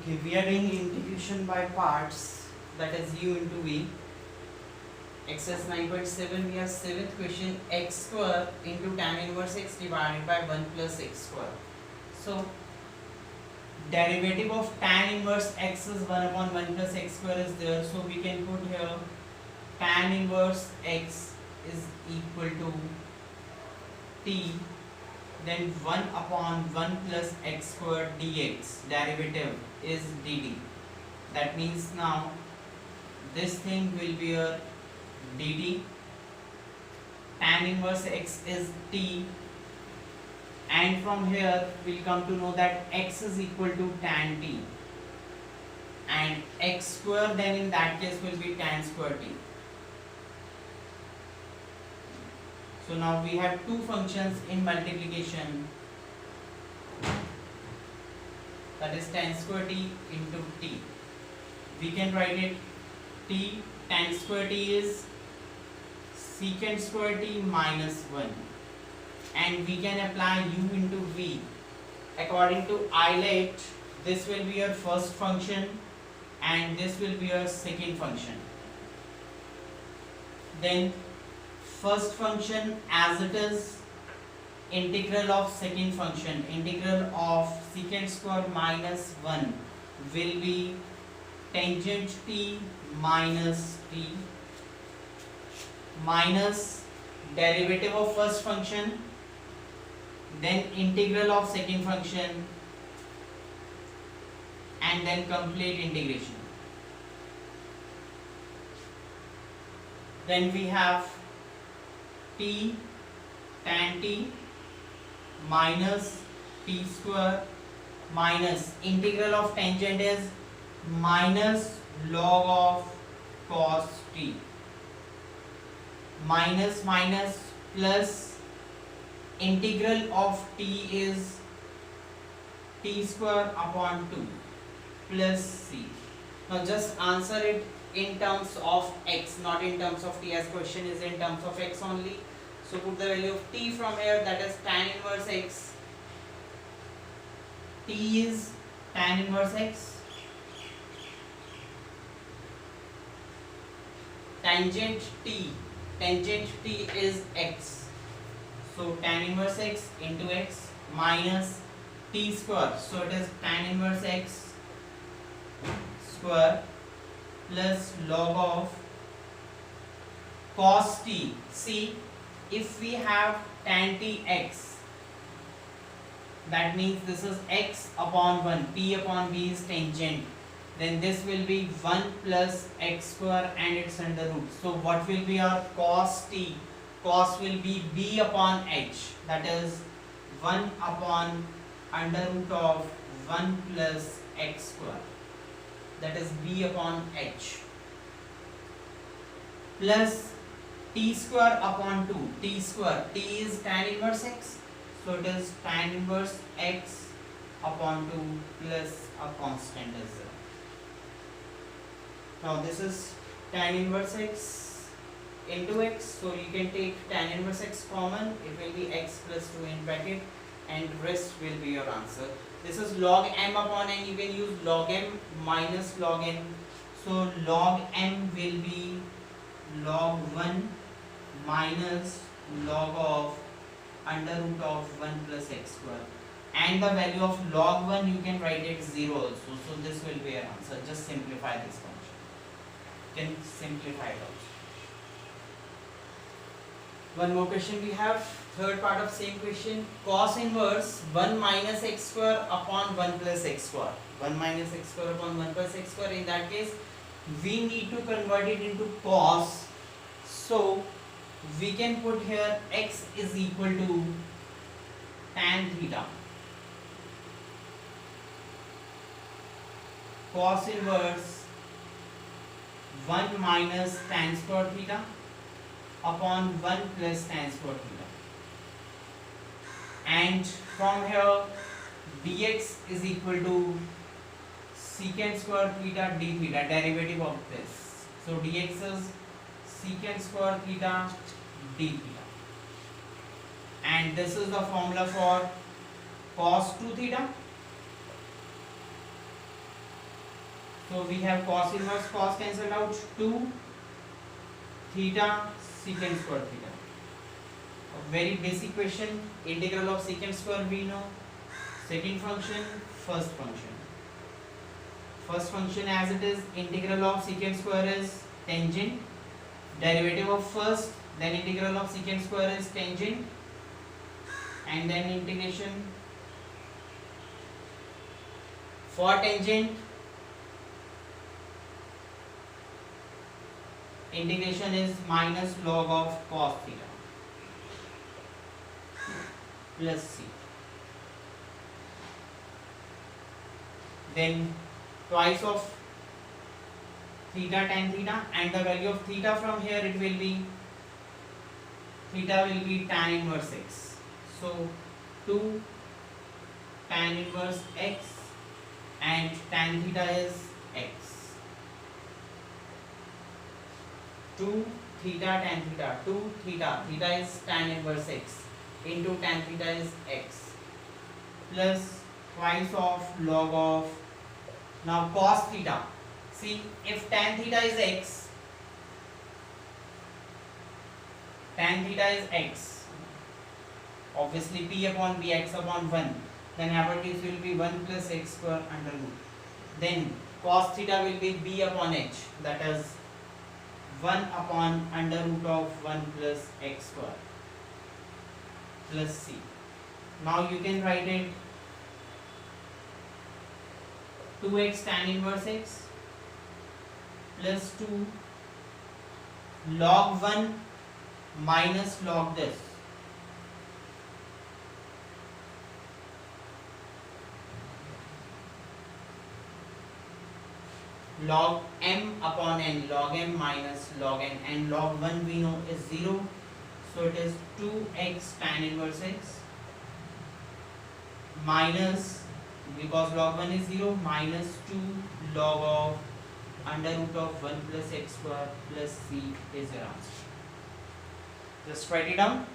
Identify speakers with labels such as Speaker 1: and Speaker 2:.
Speaker 1: Okay, we are doing integration by parts, that is u into v. Exercise 9.7, we have seventh question, x square into tan inverse x divided by 1 plus x square. So derivative of tan inverse x is 1 upon 1 plus x square is there, so we can put here tan inverse x is equal to t, then 1 upon 1 plus x square dx, derivative is dd. That means now this thing will be a dd, tan inverse x is t, and from here we'll come to know that x is equal to tan t, and x square then in that case will be tan square t. So now we have two functions in multiplication, that is tan square t into t. We can write it t tan square t is secant square t minus 1, and we can apply u into v. According to Eilert, this will be your first function and this will be your second function. Then first function as it is, integral of second function, integral of secant square minus 1 will be tangent t minus t minus derivative of first function, then integral of second function, and then complete integration. Then we have t tan t minus t square minus integral of tangent is minus log of cos t, minus minus plus integral of t is t square upon 2 plus c. Now just answer it in terms of x, not in terms of t, as question is in terms of x only. So put the value of t from here, that is tan inverse x. T is tan inverse x. Tangent t is x. So tan inverse x into x minus t square. So it is tan inverse x square plus log of cos t. See, if we have tan t x, that means this is x upon 1, p upon b is tangent, then this will be 1 plus x square and its under root. So what will be our cos t? Cos will be b upon h, that is 1 upon under root of 1 plus x square, that is b upon h, plus t square upon 2. T square, t is tan inverse x, so it is tan inverse x upon 2 plus a constant as well. Now this is tan inverse x into x, so you can take tan inverse x common, it will be x plus 2 in bracket, and rest will be your answer. This is log m upon n, you can use log m minus log n, so log m will be log 1 minus log of under root of 1 plus x square, and the value of log 1 you can write it 0 also, so this will be your answer. Just simplify this function, you can simplify it also. One more question we have, third part of same question, cos inverse 1 minus x square upon 1 plus x square, 1 minus x square upon 1 plus x square. In that case we need to convert it into cos, so we can put here x is equal to tan theta, cos inverse 1 minus tan square theta upon 1 plus tan square theta, and from here dx is equal to secant square theta d theta, derivative of this. So dx is secant square theta d theta, and this is the formula for cos 2 theta So we have cos inverse cos cancelled out, 2 theta secant square theta. A very basic question. Integral of secant square we know. Second function, first function. First function as it is, integral of secant square is tangent. Derivative of first, then integral of secant square is tangent, and then integration for tangent, integration is minus log of cos theta plus c. Then twice of theta tan theta, and the value of theta from here it will be, theta will be tan inverse x. So 2 tan inverse x, and tan theta is x. 2 theta tan theta, 2 theta, theta is tan inverse x into tan theta is x, plus twice of log of, now cos theta. See, if tan theta is x, tan theta is x, obviously p upon b, x upon 1, then hypotenuse will be 1 plus x square under root. Then cos theta will be b upon h, that is 1 upon under root of 1 plus x square plus c. Now you can write it 2x tan inverse x plus 2 log 1 minus log this, log m upon n, log m minus log n, and log 1 we know is 0, so it is 2x tan inverse x minus, because log 1 is 0, minus 2 log of under root of 1 plus x square plus c is your answer. Just write it down.